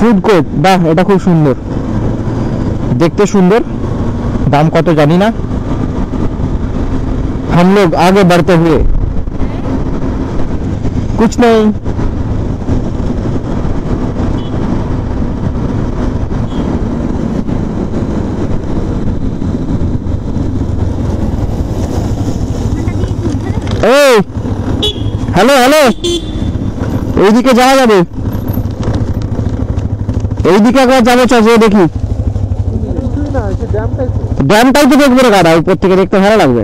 Food court, বাহ এটা খুব সুন্দর, দেখতে সুন্দর। दाम কত জানি না। हम लोग आगे बढ़ते हुए कुछ नहीं। हेलो हेलो এইদিকে যাওয়া যাবে, এইদিকে একবার যাবো, চল দেখি। ড্যামটাই তো দেখবো রে গাড়া, উপর থেকে দেখতে ভালো লাগবে।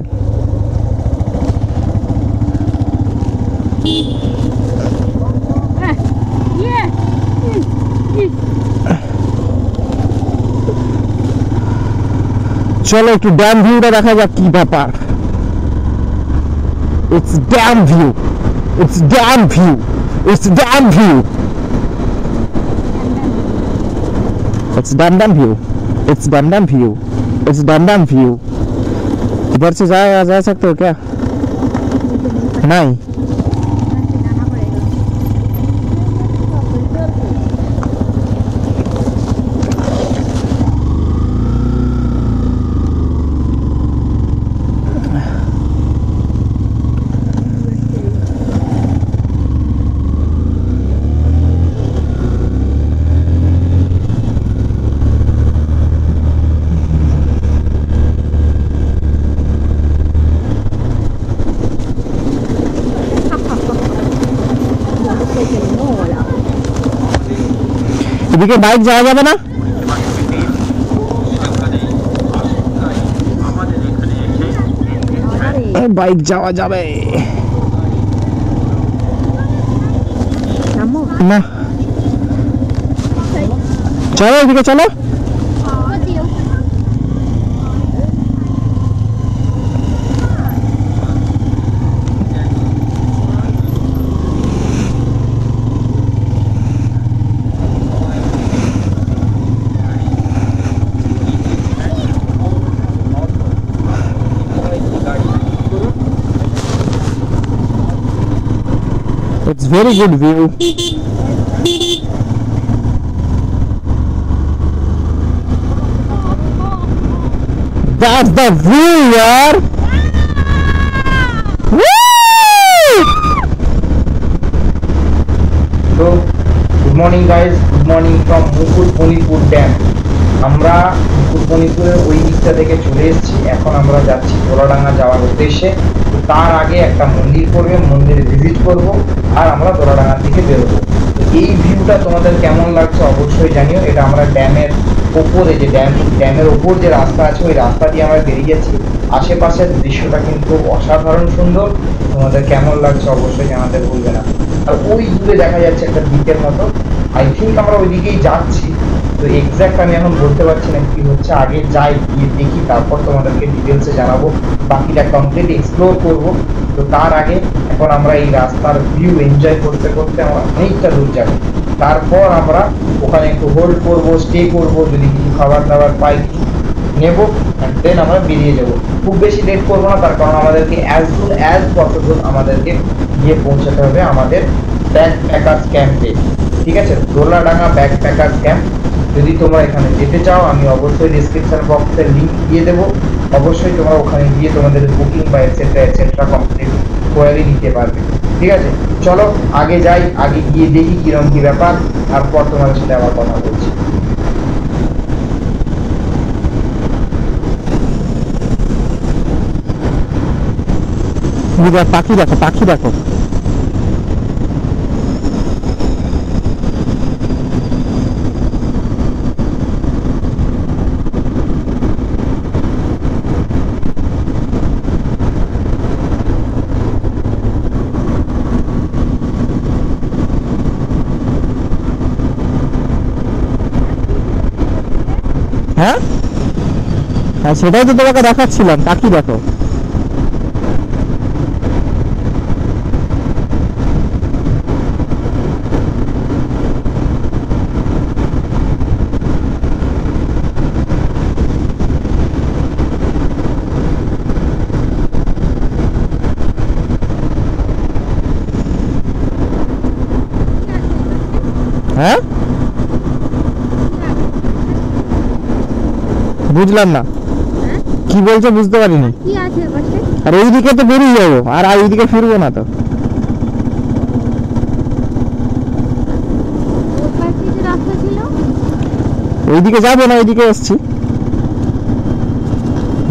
চলো একটু ড্যাম ভিউটা দেখা যাক কি ব্যাপার। It's damn view. It's damn view. It's damn view. It's damn view. It's damn view. It's damn view. इधर से जा सकते हो क्या? नहीं। এদিকে বাইক যাওয়া যাবে না? বাইক যাওয়া যাবে না, চলো এদিকে চলো। It's very good view. That's the view, yaar. So, good morning guys. Good morning from Mukutmanipur dam. আমরা মুকুটমণিপুরের ওই দিকটা থেকে চলে এসেছি, এখন আমরা যাচ্ছি দোলাডাঙ্গা যাওয়ার উদ্দেশ্যে। তার আগে একটা মন্দির পড়বে, মন্দিরে ভিজিট করব, আর আমরা দোলাডাঙ্গা থেকে বেরোবো। এই ভিউটা তোমাদের কেমন লাগছে অবশ্যই জানিও। এটা আমরা ড্যামের ওপরে, যে ড্যামের ওপর যে রাস্তা আছে ওই রাস্তা দিয়ে আমরা বেরিয়ে যাচ্ছি। আশেপাশের দৃশ্যটা কিন্তু অসাধারণ সুন্দর। তোমাদের কেমন লাগছে অবশ্যই জানাতে ভুলবে না। আর ওই দূরে দেখা যাচ্ছে একটা দ্বীপের মতো, আই থিঙ্ক আমরা ওইদিকেই যাচ্ছি। তো এক্স্যাক্ট আমি এখন বলতে পারছি না কি হচ্ছে, আগে যাই গিয়ে দেখি, তারপর তোমাদেরকে ডিটেলসে জানাবো, বাকিটা কমপ্লিট এক্সপ্লোর করবো। তো তার আগে এখন আমরা এই রাস্তার ভিউ এনজয় করতে করতে আমরা অনেকটা দূর যাবো। তারপর আমরা ওখানে একটু হোল্ড করবো, স্টে করবো, যদি কিছু খাবার দাবার পাই নেবো, দেন আমরা বেরিয়ে যাবো। খুব বেশি লেট করবো না, তার কারণ আমাদেরকে অ্যাজ সুন অ্যাজ পসিবল আমাদেরকে গিয়ে পৌঁছাতে হবে আমাদের ব্যাকপ্যাকার্স ক্যাম্পে। ঠিক আছে, দোলাডাঙ্গা ব্যাকপ্যাকার্স ক্যাম্প। যদি তোমরা এখানে যেতে চাও আমি অবশ্যই ডিসক্রিপশন বক্সে লিঙ্ক দিয়ে দেবো, অবশ্যই তোমরা ওখানে গিয়ে তোমাদের বুকিং বা এটসেট্রা কমপ্লিট করে নিতে পারবে। ঠিক আছে, চলো আগে যাই, আগে গিয়ে দেখি কিরকম কি ব্যাপার, তারপর তোমাদের সাথে আবার কথা বলছি। পাখি দেখো, পাখি দেখো। হ্যাঁ হ্যাঁ, সেটাই তো তোমাকে দেখাচ্ছিলাম, পাখি দেখো। হ্যাঁ বুঝলাম না কি বলছো, বুঝতে পারিনি। কি আছে পাশে? আর এইদিকে তো বেরিয়ে যাবো, আর এইদিকে ফিরবো না তো। ওর পাশে যে রাস্তা ছিল ওইদিকে যাবো না, ওইদিকে এসছি।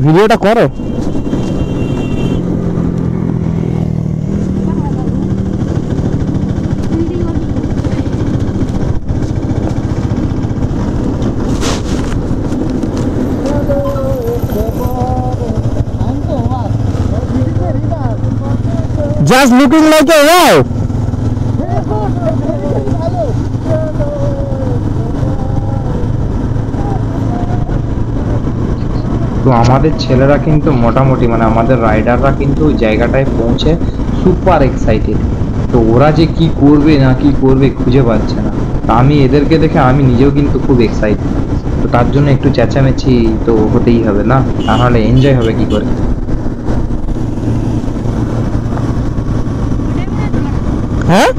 ভিডিওটা করো। Just looking like a wow. তো আমাদের ছেলেরা কিন্তু মোটামুটি মানে আমাদের রাইডাররা কিন্তু ওই জায়গাটায় পৌঁছে সুপার এক্সাইটেড। তো ওরা যে কি করবে না কি করবে খুঁজে পাচ্ছে না। তা আমি এদেরকে দেখে আমি নিজেও কিন্তু খুব এক্সাইটেড। তো তার জন্য একটু চেঁচামেচি তো হতেই হবে না, তাহলে এনজয় হবে কি করে। হ্যাঁ,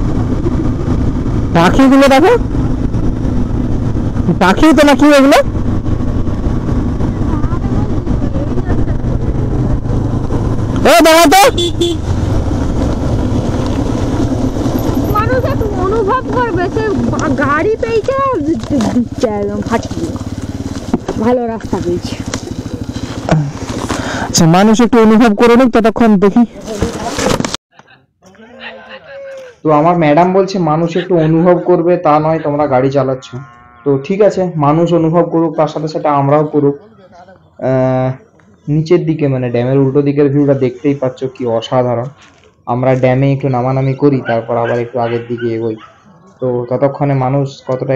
পাখিগুলো দেখো, পাখি তো নাকি এগুলো? দেখো তো, মানুষ একটু অনুভব করবে সে গাড়ি পেয়েছে দিচ্ছে একদম ফাটিয়ে, ভালো রাস্তা পেয়েছে। আচ্ছা, মানুষ একটু অনুভব করে নিক, ততক্ষণ দেখি। তো আমার ম্যাডাম বলছে মানুষ একটু অনুভব করবে, তা নয় তোমরা গাড়ি চালাচ্ছ। তো ঠিক আছে, মানুষ অনুভব করুক, তার সাথে সাথে আমরাও করুক। নিচের দিকে মানে ড্যামের উল্টো দিকের ভিউটা দেখতেই পাচ্ছ কি অসাধারণ। আমরা ড্যামে একটু নামানামি করি, তারপর আবার একটু আগের দিকে এগোই। তো ততক্ষণে মানুষ কতটা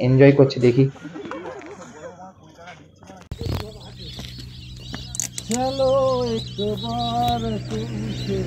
এনজয় করছে দেখি। চলো একবার তুমসে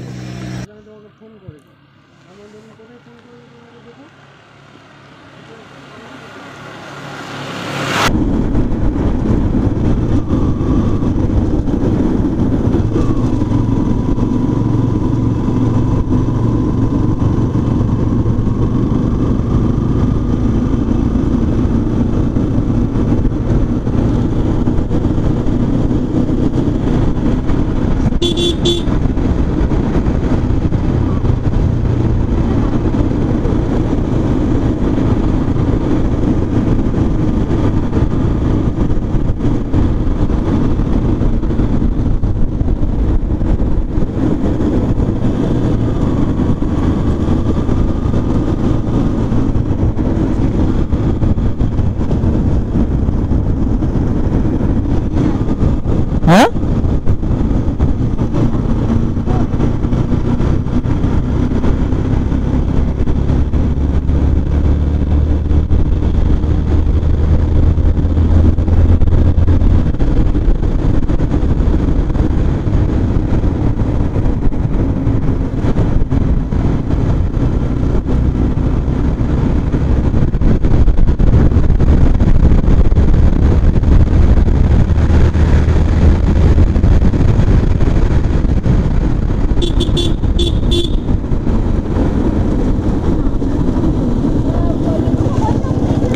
হ্যাঁ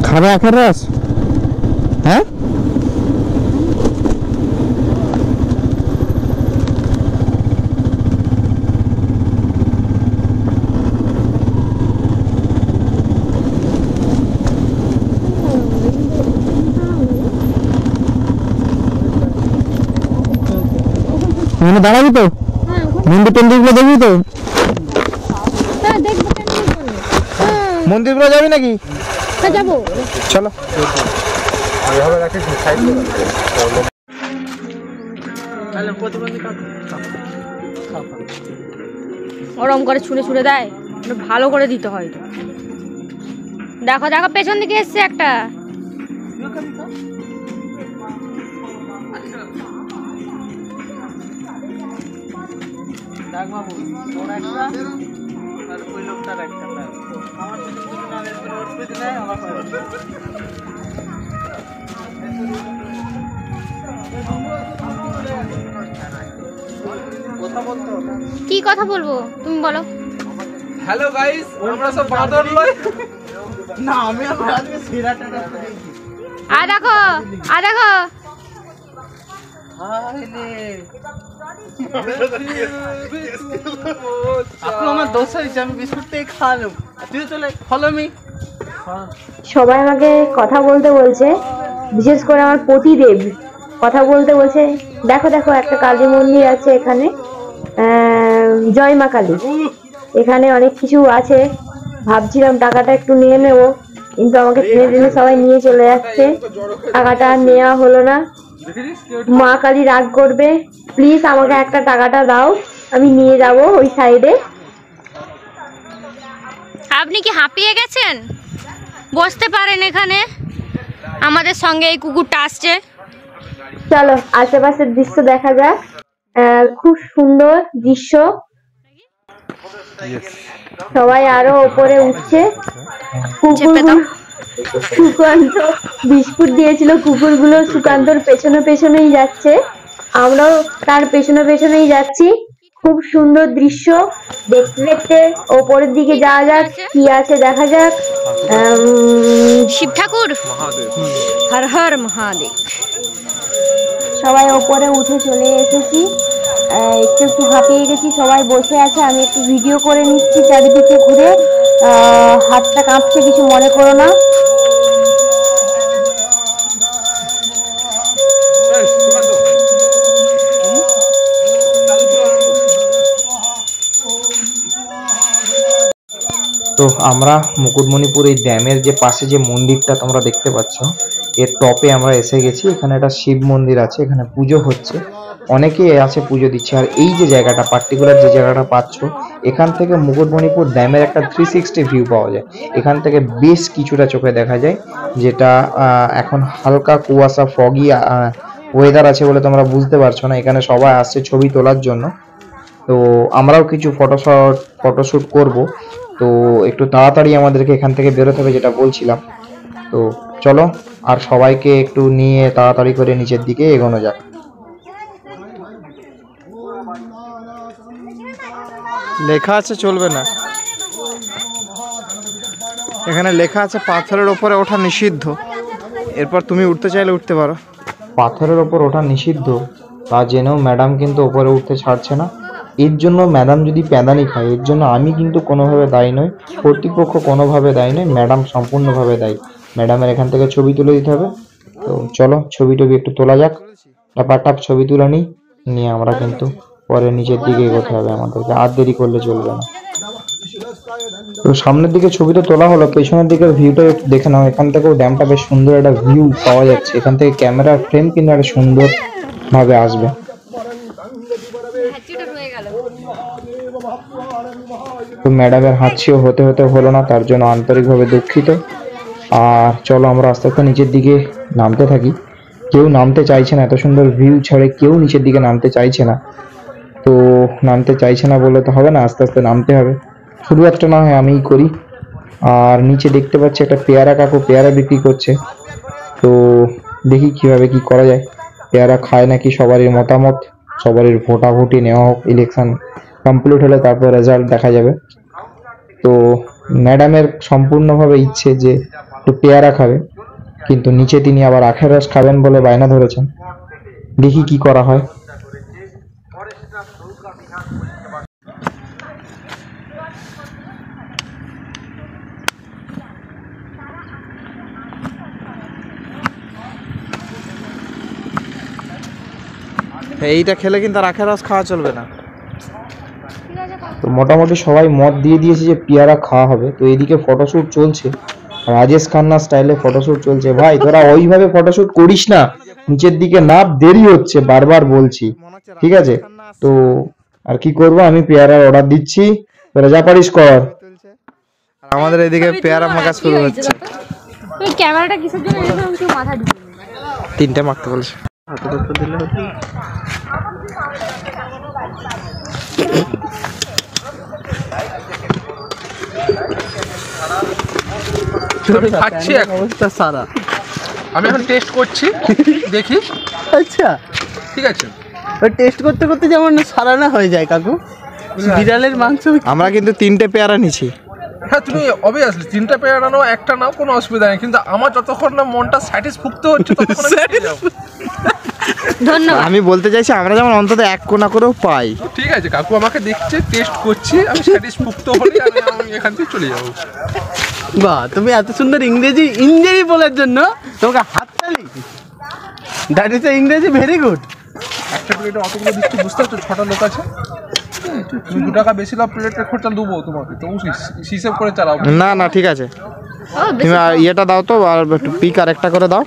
খাবে আখের রস? হ্যাঁ, ওখানে দাঁড়াবি তো? মন্দির টন্দিরগুলো দেখবি তো? হ্যাঁ দেখবো, কেন দেখবো না? হ্যাঁ মন্দিরগুলো যাবি নাকি? হ্যাঁ যাবো। চলো। ওরম করে ছুঁড়ে ছুঁড়ে দেয়, ভালো করে দিতে হয় তো। দেখো দেখো পেছন দিকে এসছে একটা। কি কথা বলবো তুমি বলো। হ্যালো গাইস, আমরা সব বাঁদর লয় না, আমি আজকে সেরাটা দেখি। দেখো দেখো আমার দোষা হিসেবে আমি বিস্কুটটাই খাওয়ালাম, তুই চলে ফলো মি। সবাই আমাকে কথা বলতে বলছে, বিশেষ করে আমার পতিদেব কথা বলতে বলছে। দেখো দেখো একটা কালী মন্দির আছে এখানে, জয় মা কালী। এখানে অনেক কিছু আছে, ভাবছিলাম টাকাটা একটু নিয়ে নেবো, কিন্তু আমাকে টেনে টেনে সবাই নিয়ে চলে যাচ্ছে। টাকাটা আর নেওয়া হলো না। মা কালী রাগ করবে, প্লিজ আমাকে একটা টাকাটা দাও, আমি নিয়ে যাব ওই সাইডে। আপনি কি হাঁপিয়ে গেছেন? বসতে পারেন এখানে, আমাদের সঙ্গে এই কুকুরটা আসছে। চলো আশেপাশের দৃশ্য দেখা যাক। খুব সুন্দর দৃশ্য, সবাই আরো উপরে উঠছে। সুকান্ত বিস্কুট দিয়েছিল, কুকুরগুলো সুকান্তর পেছনে পেছনেই যাচ্ছে, আমরাও তার পেছনে পেছনেই যাচ্ছি। খুব সুন্দর দৃশ্য, দেখতে দেখতে ওপরের দিকে যাওয়া যাক, কি আছে দেখা যাক। শিব ঠাকুর, হর হর মহাদেব। সবাই ওপরে উঠে চলে এসেছি, একটু একটু হাঁপিয়ে গেছি, সবাই বসে আছে। আমি একটু ভিডিও করে নিচ্ছি চারিদিকে ঘুরে, হাতটা কাঁপছে, কিছু মনে করো না। তো আমরা মুকুটমণিপুর এই ড্যামের যে পাশে যে মন্দিরটা তোমরা দেখতে পাচ্ছ, এর টপে আমরা এসে গেছি। এখানে একটা শিব মন্দির আছে, এখানে পুজো হচ্ছে, অনেকে আছে পুজো দিচ্ছে। আর এই যে জায়গাটা পার্টিকুলার যে জায়গাটা পাচ্ছ, এখান থেকে মুকুটমণিপুর ড্যামের একটা 360 ভিউ পাওয়া যায়। এখান থেকে বেশ কিছুটা চোখে দেখা যায়, যেটা এখন হালকা কুয়াশা ফগি ওয়েদার আছে বলে তোমরা বুঝতে পারছো না। এখানে সবাই আসছে ছবি তোলার জন্য, তো আমরাও কিছু ফটোশ্যুট করব। তো একটু তাড়াতাড়ি আমাদেরকে এখান থেকে বেরোতে হবে, যেটা বলছিলাম। তো চলো, আর সবাইকে একটু নিয়ে তাড়াতাড়ি করে নিচের দিকে এগোনো যাক। লেখা আছে চলবে না, এখানে লেখা আছে পাথরের ওপরে ওঠা নিষিদ্ধ। এরপর তুমি উঠতে চাইলে উঠতে পারো। পাথরের ওপর ওঠা নিষিদ্ধ তা জেনেও ম্যাডাম কিন্তু ওপরে উঠতে ছাড়ছে না। এর জন্য ম্যাডাম যদি প্যাদানি খায়, এর জন্য আমি কিন্তু কোনোভাবে দায়ী নই, কর্তৃপক্ষ কোনোভাবে দায়ী নয়, ম্যাডাম সম্পূর্ণভাবে দায়ী। ম্যাডামের এখান থেকে ছবি তুলে দিতে হবে। তো চলো ছবি টবি একটু তোলা যাক, টাপ ছবি তুলে নিয়ে আমরা কিন্তু পরে নিচের দিকে এগোতে হবে আমাদেরকে, আর দেরি করলে চলবে না। তো সামনের দিকে ছবিটা তোলা হলো, পেছনের দিকের ভিউটা একটু দেখে নাও। এখান থেকেও ড্যামটা বেশ সুন্দর একটা ভিউ পাওয়া যাচ্ছে। এখান থেকে ক্যামেরার ফ্রেম কিন্তু একটা সুন্দর ভাবে আসবে। তো ম্যাডামের হাঁচিও হতে হলো না, তার জন্য আন্তরিকভাবে দুঃখিত। আর চলো আমরা আস্তে আস্তে নিচের দিকে নামতে থাকি। কেউ নামতে চাইছে না, এত সুন্দর ভিউ ছেড়ে কেউ নিচের দিকে নামতে চাইছে না। তো নামতে চাইছে না বলে তো হবে না, আস্তে আস্তে নামতে হবে। শুধু একটা না হয় আমিই করি। আর নিচে দেখতে পাচ্ছি একটা পেয়ারা কাকু পেয়ারা বিক্রি করছে, তো দেখি কিভাবে কি করা যায়। পেয়ারা খায় নাকি সবারই মতামত, সবারই ভোটাভুটি নেওয়া হোক, ইলেকশন কমপ্লিট হলে তারপর রেজাল্ট দেখা যাবে। তো ম্যাডামের সম্পূর্ণভাবে ইচ্ছে যে একটু পেয়ারা খাবে, কিন্তু নিচে তিনি আবার আখের রস খাবেন বলে বায়না ধরেছেন। দেখি কি করা হয়। এইটা খেলে কিন্তু আর আখের রস খাওয়া চলবে না। তো মোটামুটি সবাই মত দিয়ে দিয়েছে যে পেয়ারা খাওয়া হবে। তো এইদিকে ফটোশ্যুট চলছে, রাজেশ খান্না স্টাইলে ফটোশ্যুট চলছে। ভাই তোরা ওইভাবে ফটোশ্যুট করিস না, নিচের দিকে নাপ, দেরি হচ্ছে, বারবার বলছি, ঠিক আছে? তো আর কি করবো, আমি পেয়ারার অর্ডার দিচ্ছি, তোরা যা পারিস কর। আর আমাদের এদিকে পেয়ারা মাখা শুরু হচ্ছে। তুই ক্যামেরাটা কিসের জন্য এনেছিস তুই মাথা ঢুকিয়ে তিনটে মাখতে বলছে। হাতে দুটো দিলে হতো। আমি খাচ্ছি অবস্থা সারা, আমি এখন টেস্ট করছি, দেখি। আচ্ছা ঠিক আছে, ওই টেস্ট করতে করতে যেমন সারা না হয়ে যায় কাকু, বিড়ালের মাংস। আমরা কিন্তু তিনটে পেয়ারা নিছি। হ্যাঁ তুমি অবভিয়াসলি তিনটা পেয়ারা নাও, একটা নাও, কোনো অসুবিধা নেই, কিন্তু আমার যতক্ষণ না মনটা স্যাটিসফুক্ত হচ্ছে ততক্ষণ আমি খেয়ে যাবো। ধন্যবাদ। আমি বলতে চাইছি আমরা যেমন অন্তত এক কোনা করেও পাই। ঠিক আছে, কাকু আমাকে দেখছে, টেস্ট করছি, আমি স্যাটিসফুক্ত হলে আমি এখান থেকে চলে যাবো। বাহ, তুমি এত সুন্দর ইংরেজি বলার জন্য তোমাকে হাততালি। দ্যাট ইজ ইংরেজি ভেরি গুড। একটা প্লেটে অতগুলো দিচ্ছি, বুঝতে পারছো? 6টা লোক আছে, তুমি 2 টাকা বেশি লাভ, প্লেটের খরচা দেবো তোমাকে, তো হিসেব করে চালাও। না না ঠিক আছে, তুমি ইয়েটা দাও তো, আর একটু পিক আর একটা করে দাও।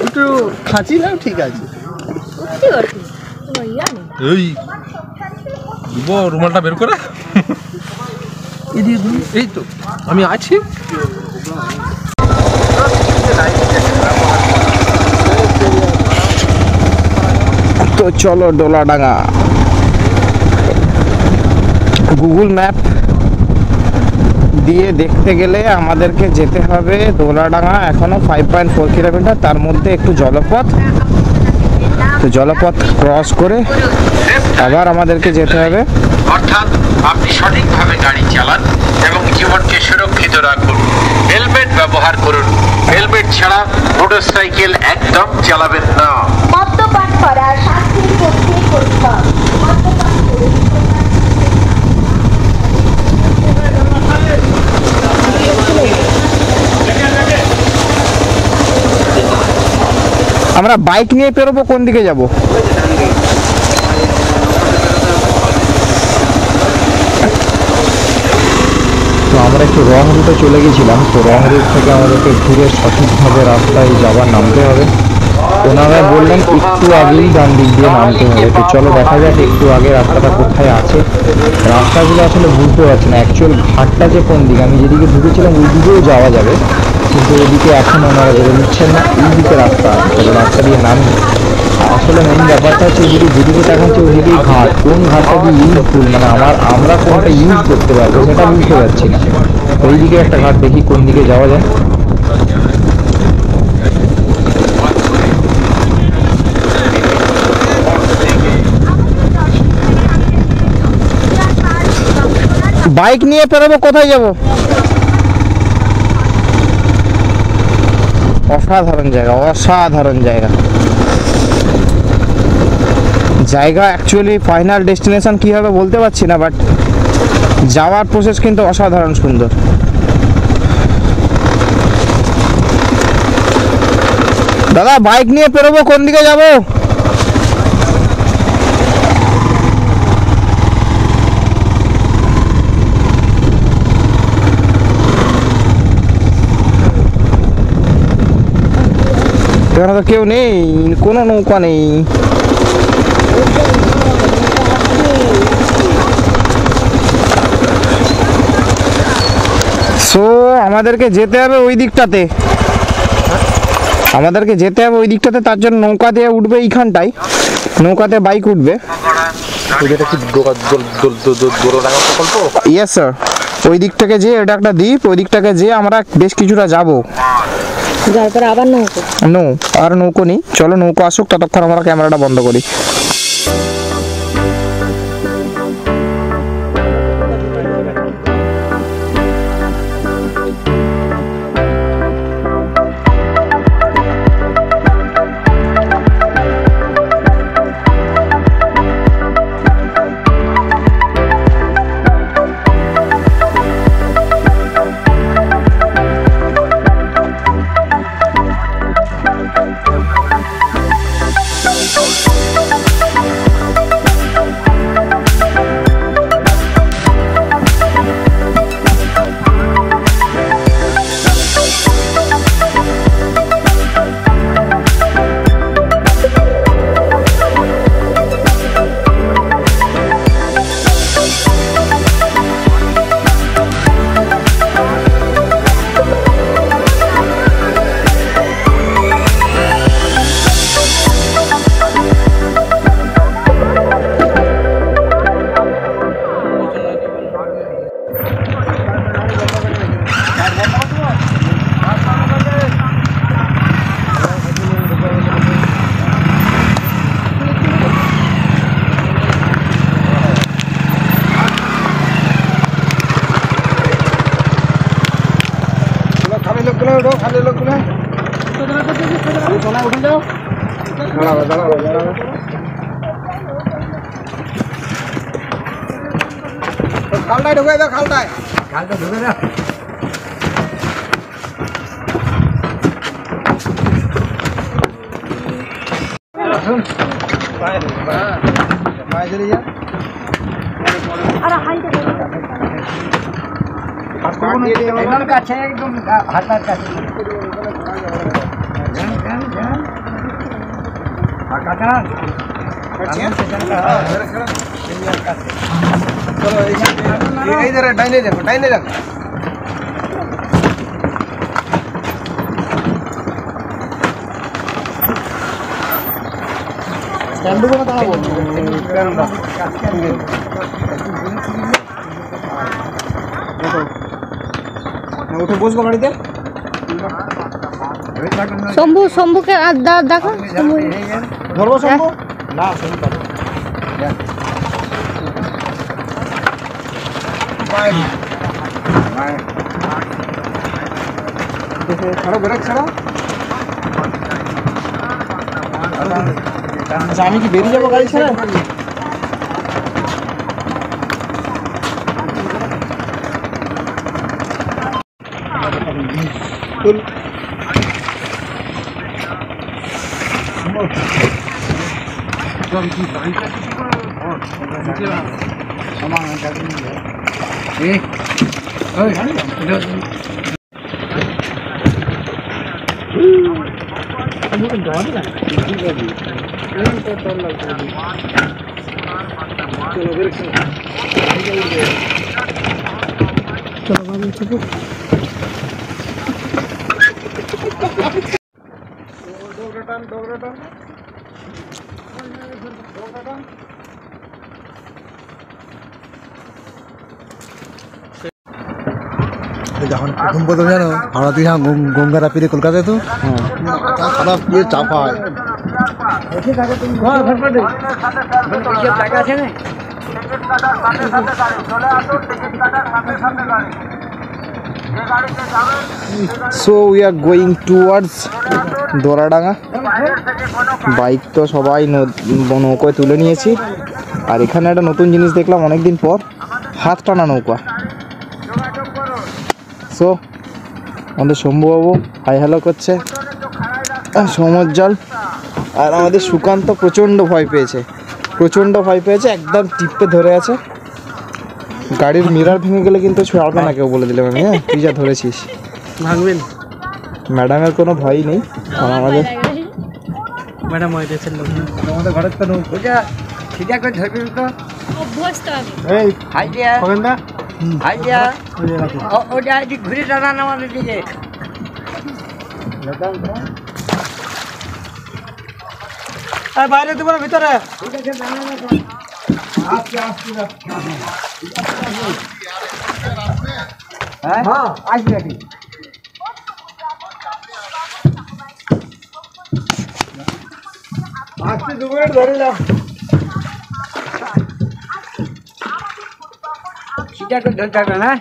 একটু খাঁচি দাও, ঠিক আছে। এই দিব রুমালটা বের করে, এই তো আমি আছি। তো চলো ডোলাডাঙ্গা। গুগল ম্যাপ দিয়ে দেখতে গেলে আমাদেরকে যেতে হবে দোলাডাঙ্গা, এখনো 5.4 কিলোমিটার, তার মধ্যে একটু জলপথ, তো জলপথ ক্রস করে আবার আমাদেরকে যেতে হবে। অর্থাৎ আপনি সঠিকভাবে গাড়ি চালান এবং জীবনকে সুরক্ষিত রাখুন। হেলমেট ব্যবহার করুন। হেলমেট ছাড়া মোটরসাইকেল একদম চালাবেন না। মদ্যপান করা শাস্তির পক্ষে পরিষ্কার। আমরা বাইক নিয়ে বেরোবো, কোন দিকে যাব? তো আমরা একটু রং রুটে চলে গেছিলাম, তো রং রুট থেকে আমাদেরকে ঘুরে সঠিকভাবে রাস্তায় যাবার নামতে হবে। ওনারা বললেন একটু আগেই ডান দিক দিয়ে নামতে হবে, তো চলো দেখা যাক একটু আগে রাস্তাটা কোথায় আছে। রাস্তাগুলো আসলে বুঝতে পারছি না অ্যাকচুয়াল ঘাটটা যে কোন দিকে, আমি যেদিকে ঢুকেছিলাম ওই দিকেও যাওয়া যাবে, কিন্তু ওদিকে এখন ওনারা বলে নিচ্ছেন না, এই দিকে রাস্তা আছে, তবে রাস্তা দিয়ে নামি। আসলে মেন ব্যাপারটা হচ্ছে যেদিকে দেখাচ্ছে ওইদিকেই ঘাট, কোন ঘাটটা কি ইউজফুল, মানে আমরা কোনটা ইউজ করতে পারবো সেটা বুঝতে পারছি না। ওই দিকে একটা ঘাট, দেখি কোন দিকে যাওয়া যায়। বাইক নিয়ে বেরোবো, কোথায় যাব? অসাধারণ জায়গা, অসাধারণ জায়গা। জায়গা অ্যাকচুয়ালি ফাইনাল ডেস্টিনেশন কি হবে বলতে পারছি না, বাট যাওয়ার প্রসেস কিন্তু অসাধারণ সুন্দর। দাদা বাইক নিয়ে বেরোবো, কোন দিকে যাব? এখানে তো কেউ নেই, কোনো নৌকা নেই। সো আমাদেরকে যেতে হবে ওই দিকটাতে, তার জন্য নৌকা দিয়ে উঠবে এইখানটায়, নৌকাতে বাইক উঠবে। ইয়েস স্যার, ওই দিক থেকে যে এটা একটা দ্বীপ, ওই দিকটাকে যে আমরা বেশ কিছুটা যাবো। তারপর আবার আর নৌকো নেই, চলো নৌকো আসুক, ততক্ষণ আমরা ক্যামেরাটা বন্ধ করি। সোনা উঠে যাও। খালটায় ঢুকে দাও, খালটায়। কাছে একদম হাতার কাছে ডাইনে দেখো, ডাইনে দেখো। উঠে বসবো গাড়িতে। শম্ভুকে দেখো। ধরবো শম্ভু? না, ছাড়ো, ব্রেক ছাড়ো। আচ্ছা, আমি কি বেরিয়ে যাবো গাড়ি ছেড়ে? যখন প্রথম জানো হাওড়া থেকে গঙ্গারা পেরে কলকাতায় তো খারাপ দিয়ে চাপায়। So we are going towards Doradanga. Bike তো সবাই নৌকায় তুলে নিয়েছি। আর এখানে একটা নতুন জিনিস দেখলাম অনেকদিন পর, হাত টানা নৌকা। সো আমাদের শম্ভুবাবু হাই হ্যালো করছে, সমজ্জল। আর আমাদের সুকান্ত প্রচণ্ড ভয় পেয়েছে, একদম টিপে ধরে আছে। গাড়ির মিরার ভেঙে গেলে কিন্তু ছাড়বে না কেউ, বলে দিলাম আমি। হ্যাঁ, তুই যা ধরেছিস ভাঙবেন। ম্যাডামের কোনো ভয় নেই। আর আমাদের ম্যাডাম ওই দেশের লোক। আমাদের ঘরের তো নৌকা সিধা করে ধরবি তো। এই হাই দিয়া, খগেনদা হাই দিয়া। ওটা ঘুরে টানান আমাদের দিকে। বাইরে দেবো না ভিতরে? হ্যাঁ, আসবে ঠিক। আসতে 2 মিনিট ধরিলাম। সিধা করে ধরতে হবে না।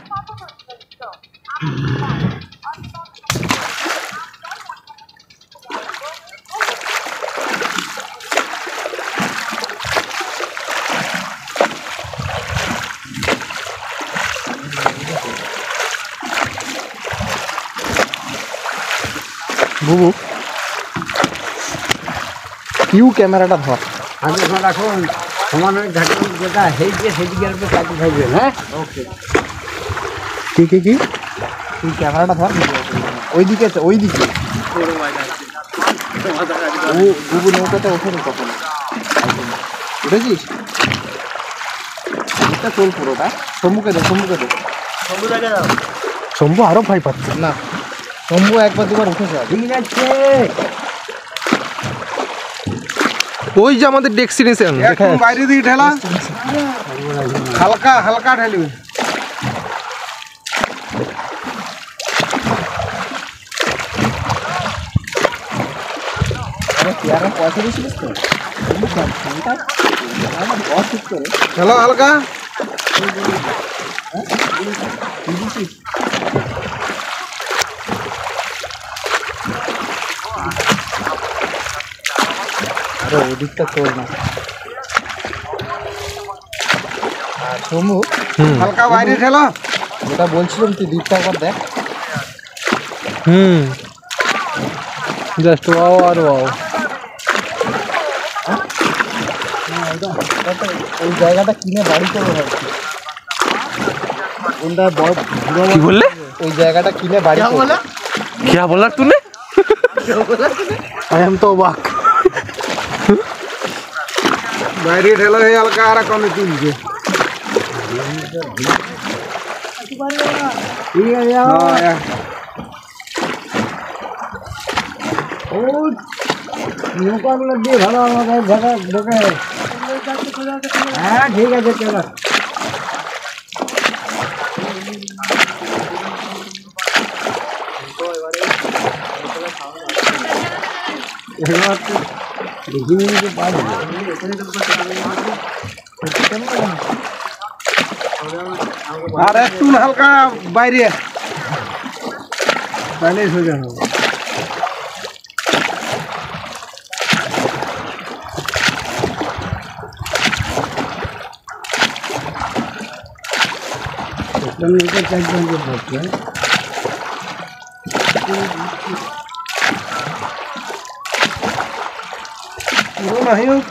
বুবু ইউ ক্যামেরাটা ধর। আমি এখন রাখুন সমান ঘাটের যেটা হেই দিয়ে সেদিকে আর কাটি থাকবে। হ্যাঁ, ওকে। কি তুই ক্যামেরাটা ধর, ওইদিকে বুবু নৌকাতে ওঠেনি কখনো। উঠেছিস? এটা চল পুরোটা। শম্ভুকে দে। শম্ভু আরো ভয় পাচ্ছে না। শম্ভু একবার দুবার উঠেছে। ঠিক আছে। ওই যে আমাদের ডেস্টিনেশন, একদম বাইরে দিকে ঠেলা, হালকা হালকা ঠেলবি। পয়সা দিয়েছিলিস তো? ঠেলা হালকা। ওদিকটা তোর না সমু হালকা বাইরে ঠেলা যেটা বলছিলাম তুই দ্বীপটা একবার দেখ জাস্ট ওয়াও আর ওয়াও। ওই জায়গাটা কিনে বাড়ি করবো ভাবছি কোনটা কি বললে? ওই জায়গাটা কিনে বাড়ি করবো क्या बोला तूने? आई एम तो अबाक। বাইরে ঠেলা হয়ে হালকা আর কমে তুলছে ঠিক আছে ও নৌকাগুলো দিয়ে ভালো আমাদের ঢোকে ঢোকে হ্যাঁ ঠিক আছে চলো আর একটু হালকা বাইরে তাহলে সোজা হবে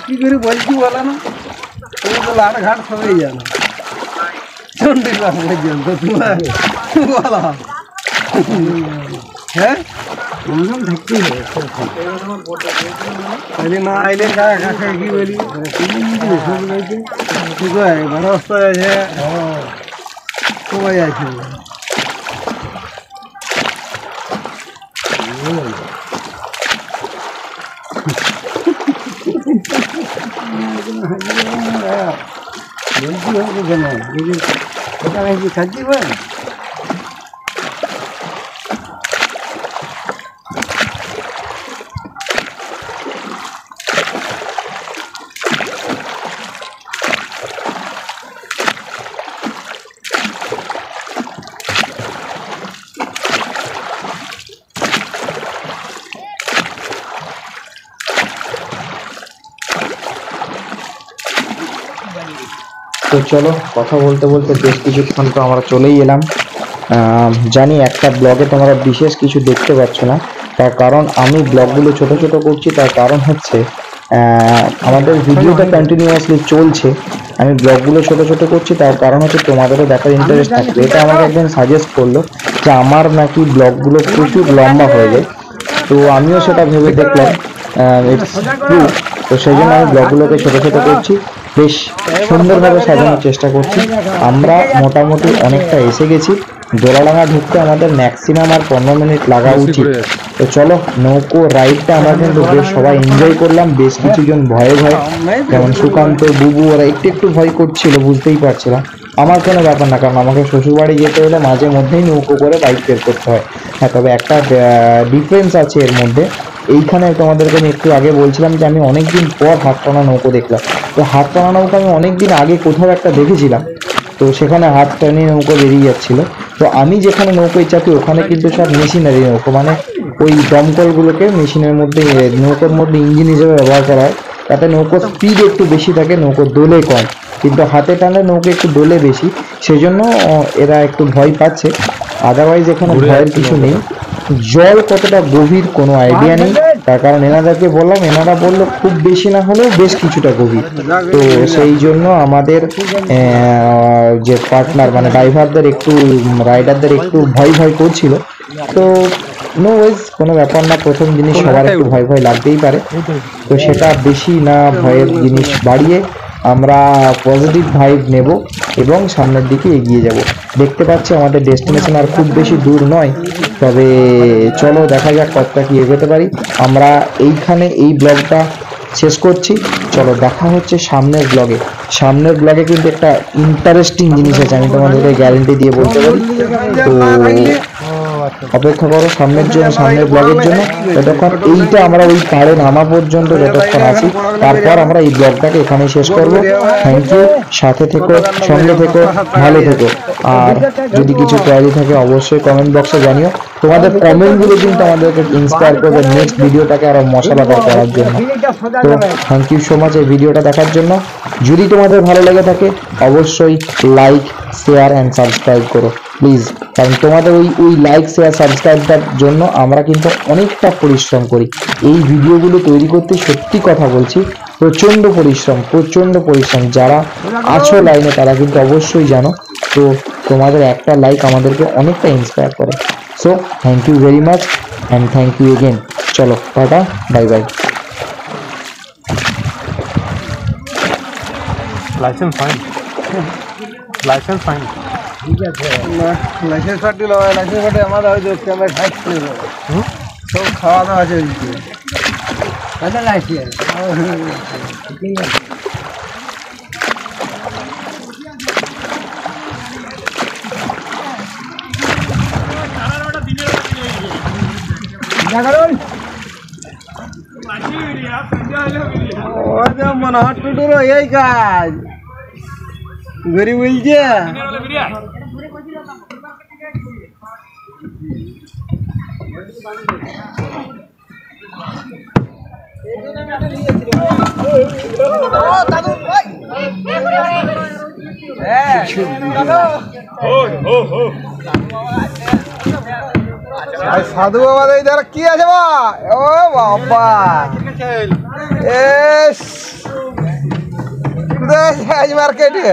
কি করে বলছি বলো না তুমি তো লাট ঘাট সবাই জানো চন্ডিলা পর্যন্ত তোমার বলো হ্যাঁ থাকতেই হবে না আইলে কাকা কি বলি ঠিক আছে বড় অবস্থায় আছে সবাই আছে বলছি হবে কেন ওখানে কি থাকতে পারে তো চলো কথা বলতে বলতে বেশ কিছুক্ষণ তো আমরা চলেই এলাম। জানি একটা ব্লগে তোমরা বিশেষ কিছু দেখতে পাচ্ছ না, তার কারণ আমি ব্লগগুলো ছোট ছোট করছি। তার কারণ হচ্ছে আমাদের ভিডিওটা কন্টিনিউয়াসলি চলছে, আমি ব্লগগুলো ছোট ছোট করছি, তার কারণ হচ্ছে তোমাদেরও দেখার ইন্টারেস্ট থাকবে। এটা আমাকে একজন সাজেস্ট করলো যে আমার নাকি ব্লগগুলো প্রচুর লম্বা হয়ে যায়, তো আমিও সেটা ভেবে দেখলাম ইটস ট্রু। তো সেই জন্য আমি ব্লগগুলোকে ছোট ছোট করছি, বেশ সুন্দরভাবে সাজানোর চেষ্টা করছি। আমরা মোটামুটি অনেকটা এসে গেছি। দোলাডাঙ্গা ঢুকতে আমাদের ম্যাক্সিমাম আর 15 মিনিট লাগা উচিত। তো চলো নৌকো রাইডটা আমরা কিন্তু বেশ সবাই এনজয় করলাম। বেশ কিছুজন ভয়ে যেমন সুকান্ত, বুবু ওরা একটু একটু ভয় করছিল, বুঝতেই পারছিলাম। আমার কোনো ব্যাপার না, কারণ আমাকে শ্বশুরবাড়ি যেতে হলে মাঝে মধ্যেই নৌকো করে বাইক বের করতে হয়। হ্যাঁ, তবে একটা ডিফারেন্স আছে এর মধ্যে। এইখানে তোমাদেরকে আমি একটু আগে বলছিলাম যে আমি অনেকদিন পর হাত টানা নৌকো দেখলাম। তো হাত টানা নৌকো আমি অনেকদিন আগে কোথাও একটা দেখেছিলাম, তো সেখানে হাত টানিয়ে নৌকো বেরিয়ে যাচ্ছিল। তো আমি যেখানে নৌকোয় চাপি ওখানে কিন্তু সব মেশিনারি নৌকো, মানে ওই দমকলগুলোকে মেশিনের মধ্যে নৌকোর মধ্যে ইঞ্জিন হিসেবে ব্যবহার করা হয়, তাতে নৌকোর স্পিড একটু বেশি থাকে, নৌকোর দোলে কম। কিন্তু হাতে টানলে নৌকো একটু দোলে বেশি, সেই জন্য এরা একটু ভয় পাচ্ছে। আদারওয়াইজ এখানে ভয়ের কিছু নেই। জল কতটা গভীর কোনো আইডিয়া নেই, তার কারণ এনাদেরকে বললাম, এনারা বললো খুব বেশি না হলেও বেশ কিছুটা গভীর। তো সেই জন্য আমাদের যে পার্টনার মানে ড্রাইভারদের একটু রাইডারদের একটু ভয় ভয় করছিল। তো নো ওয়েজ, কোনো ব্যাপার না, প্রথম জিনিস সবার একটু ভয় ভয় লাগতেই পারে। তো সেটা বেশি না ভয়ের জিনিস বাড়িয়ে আমরা পজিটিভ ভাইব নেব এবং সামনের দিকে এগিয়ে যাব। দেখতে পাচ্ছি আমাদের ডেস্টিনেশন আর খুব বেশি দূর নয়, তবে চলো দেখা যাক কতটা কি এগোতে পারি। আমরা এইখানে এই ব্লগটা শেষ করছি। চলো দেখা হচ্ছে সামনের ব্লগে। সামনের ব্লগে কিন্তু একটা ইন্টারেস্টিং জিনিস আছে, আমি তোমাদেরকে গ্যারেন্টি দিয়ে বলতে পারি। তো অপেক্ষা করো সামনের ব্লগের জন্য। ততক্ষণ এইটা আমরা ওই পাড়ে নামা পর্যন্ত যতক্ষণ আছি, তারপর আমরা এই ব্লগটাকে এখানেই শেষ করব। থ্যাংক ইউ, সাথে থেকো, সঙ্গে থেকো, ভালো থেকো। আর যদি কিছু কোয়ারি থাকে অবশ্যই কমেন্ট বক্সে জানিও। তোমাদের কমেন্টগুলো কিন্তু আমাদেরকে ইন্সপায়ার করবে নেক্সট ভিডিওটাকে আরো মশলাদার করার জন্য। তো থ্যাংক ইউ সো মাচ এই ভিডিওটা দেখার জন্য। যদি তোমাদের ভালো লেগে থাকে অবশ্যই লাইক, শেয়ার অ্যান্ড সাবস্ক্রাইব করো প্লিজ, কারণ তোমাদের ওই লাইক, শেয়ার, সাবস্ক্রাইবটার জন্য আমরা কিন্তু অনেকটা পরিশ্রম করি। এই ভিডিওগুলো তৈরি করতে সত্যি কথা বলছি প্রচণ্ড পরিশ্রম। যারা আছো লাইনে তারা কিন্তু অবশ্যই জানো। তো তোমাদের একটা লাইক আমাদেরকে অনেকটা ইন্সপায়ার করে। So thank you very much and thank you again. চলো ta ta, bye bye. Licence fine ঠিক আছে লাইসেন্স কার্ড দিল, লাইসেন্স কার্ডে আমাদের হয়তো ক্যামেরা খাইতে সব খাওয়া দাওয়া আছে লাইসেন্স মনোহর টুটুর এই কাজ গরিব বলছে। সাধু বাবা যারা কি আছে বা ও বাবা আজ মার্কেটে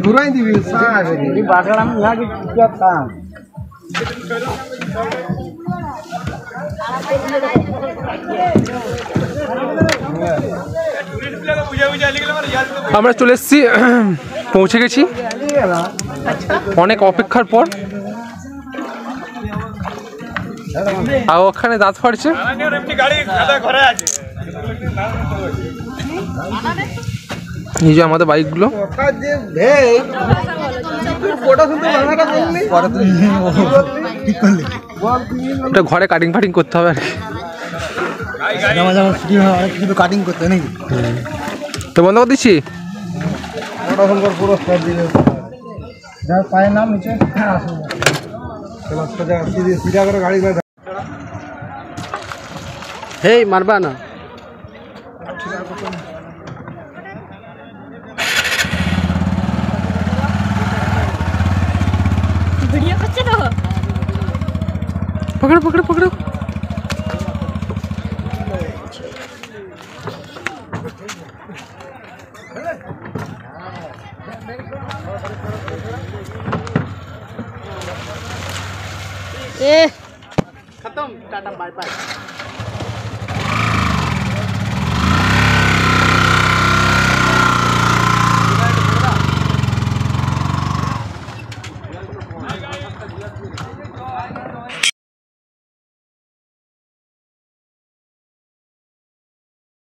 ঘুরাই দিবি আমরা চলে এসেছি, পৌঁছে গেছি অনেক অপেক্ষার পর। আর ওখানে দাঁত ফাড়ছে। এই যে আমাদের বাইকগুলো, এটা ঘরে কাটিং ফাটিং করতে হবে আর কি। কাটিং করতে নাকি তো বন্ধ করে দিচ্ছি। পুরস্কার দিলে পায়ের নাম নিচে সিধা করে গাড়ি হেই মারবা না। ভিডিও করছে তো, পকড়ো পকড়ো পকড়ো। खत्म, टाटा बाय बाय।